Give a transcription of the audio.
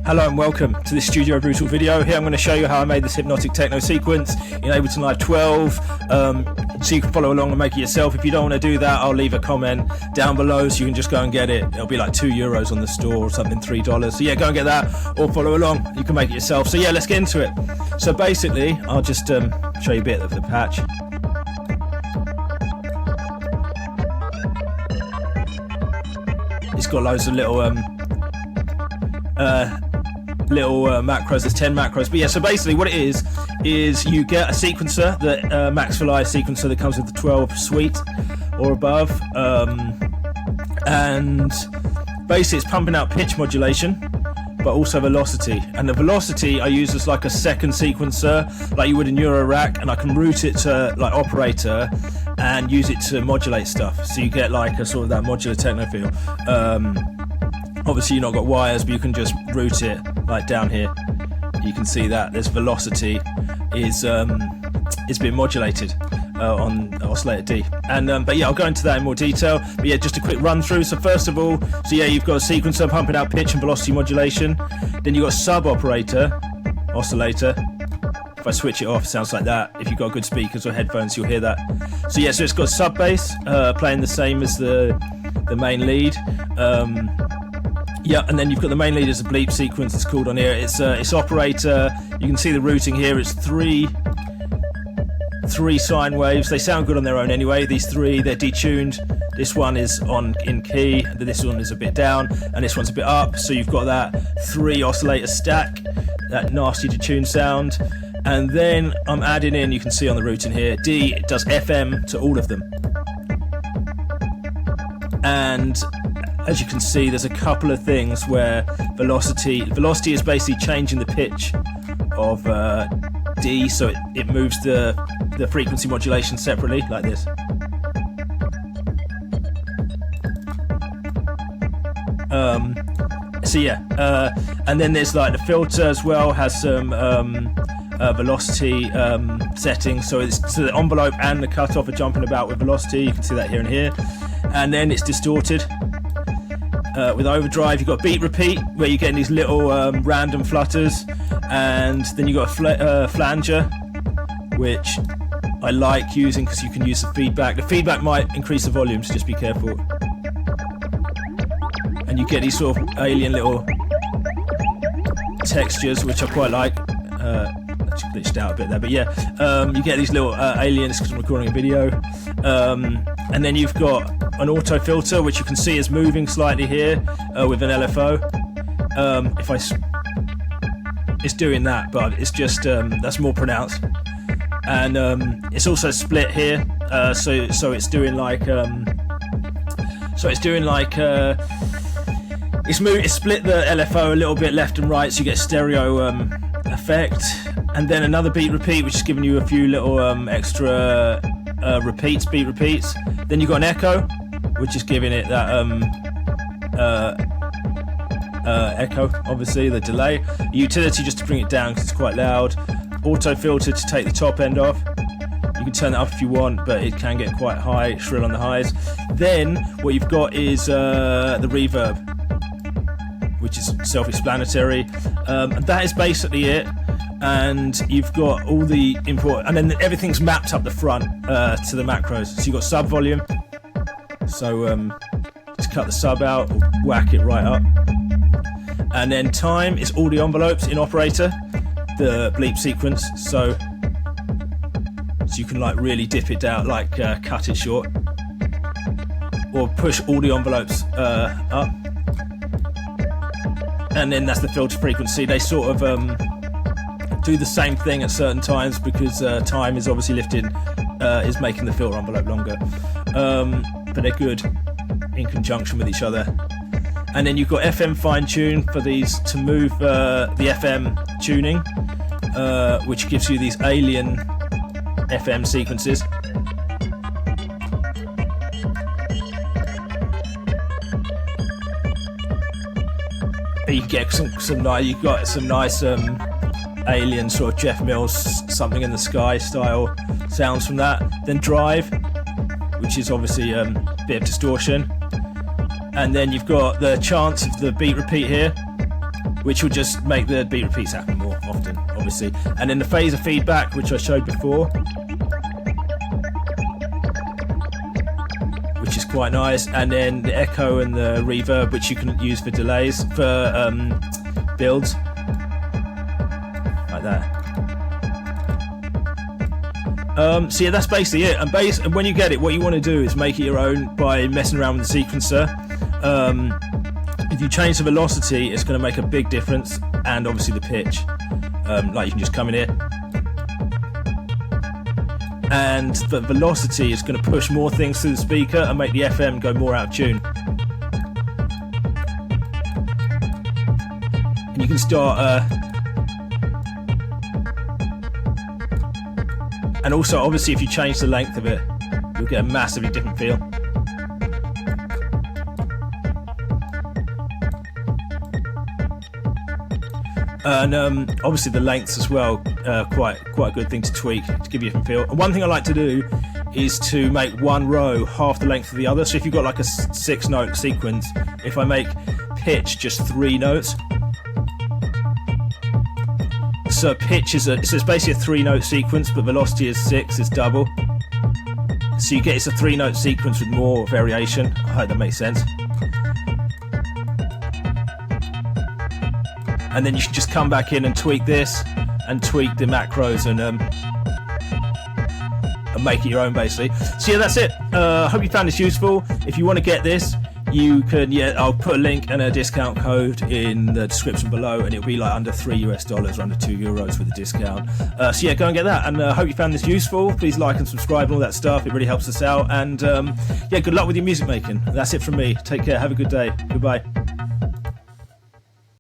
Hello and welcome to this Studio Brootle video. Here I'm going to show you how I made this hypnotic techno sequence in Ableton Live 12, so you can follow along and make it yourself. If you don't want to do that, I'll leave a comment down below so you can just go and get it. It'll be like €2 on the store or something, $3. So yeah, go and get that or follow along. You can make it yourself. So yeah, let's get into it. So basically, I'll just show you a bit of the patch. It's got loads of little macros. There's 10 macros, but yeah, so basically what it is you get a sequencer, the Max for Live sequencer that comes with the 12 suite or above, and basically it's pumping out pitch modulation but also velocity, and the velocity I use as like a second sequencer like you would in Eurorack, and I can route it to like operator and use it to modulate stuff, so you get like a sort of that modular techno feel. Obviously you've not got wires, but you can just route it like down here. You can see that there's velocity is being modulated on oscillator D, and but yeah, I'll go into that in more detail. But yeah, just a quick run through. So first of all, so yeah, you've got a sequencer pumping out pitch and velocity modulation. Then you've got a sub operator oscillator. If I switch it off, it sounds like that. If you've got good speakers or headphones, you'll hear that. So yeah, so it's got sub bass playing the same as the main lead. Yeah, and then you've got the main lead as a bleep sequence. It's called on here. It's operator. You can see the routing here. It's three sine waves. They sound good on their own anyway. These three, they're detuned. This one is in key. This one is a bit down, and this one's a bit up. So you've got that 3 oscillator stack, that nasty detuned sound. And then I'm adding in, you can see on the routing here, D does FM to all of them. And as you can see, there's a couple of things where velocity is basically changing the pitch of D, so it moves the frequency modulation separately like this. So yeah, and then there's like the filter as well, has some velocity settings, so the envelope and the cutoff are jumping about with velocity. You can see that here and here. And then it's distorted. With overdrive, you've got beat repeat, where you're getting these little random flutters, and then you've got a flanger, which I like using because you can use the feedback. The feedback might increase the volume, so just be careful. And you get these sort of alien little textures, which I quite like. Actually glitched out a bit there, but yeah, you get these little aliens because I'm recording a video. And then you've got an auto filter, which you can see is moving slightly here with an LFO. It's doing that, but it's just that's more pronounced. And it's also split here, so it's doing like it's split the LFO a little bit left and right, so you get stereo effect. And then another beat repeat, which is giving you a few little extra beat repeats. Then you've got an echo, which is giving it that echo, obviously the delay. Utility just to bring it down because it's quite loud. Auto filter to take the top end off. You can turn that up if you want, but it can get quite high, shrill on the highs. Then what you've got is the reverb, which is self-explanatory. And that is basically it. And you've got all the import, and then everything's mapped up the front to the macros. So you've got sub volume. So just cut the sub out, or whack it right up. And then time is all the envelopes in operator, the bleep sequence. So you can like really dip it down, like cut it short, or push all the envelopes up. And then that's the filter frequency. They sort of do the same thing at certain times because time is obviously lifting, is making the filter envelope longer. But they're good in conjunction with each other. And then you've got FM fine tune for these to move the FM tuning, which gives you these alien FM sequences. You get some nice alien sort of Jeff Mills, Something in the Sky style sounds from that. Then drive, which is obviously a bit of distortion. And then you've got the chance of the beat repeat here. which will just make the beat repeats happen more often, obviously. And then the phaser feedback, which I showed before, which is quite nice. And then the echo and the reverb, which you can use for delays, for builds, like that. So yeah, that's basically it. And when you get it, what you want to do is make it your own by messing around with the sequencer. If you change the velocity, it's going to make a big difference, and obviously the pitch. Like you can just come in here, and the velocity is going to push more things through the speaker and make the FM go more out of tune. And you can start. And also, obviously, if you change the length of it, you'll get a massively different feel. And obviously the lengths as well, quite a good thing to tweak to give you a different feel. And one thing I like to do is to make one row half the length of the other. So if you've got like a 6-note sequence, if I make pitch just 3 notes, so pitch is so it's basically a 3-note sequence, but velocity is 6, is double. So you get, it's a 3-note sequence with more variation. I hope that makes sense. And then you can just come back in and tweak this, and tweak the macros, and make it your own, basically. So yeah, that's it. Hope you found this useful. If you want to get this, you can, I'll put a link and a discount code in the description below, and it'll be like under $3 or under €2 with a discount. So yeah, go and get that. And I hope you found this useful. Please like and subscribe and all that stuff. It really helps us out. And yeah, good luck with your music making. That's it from me. Take care. Have a good day. Goodbye.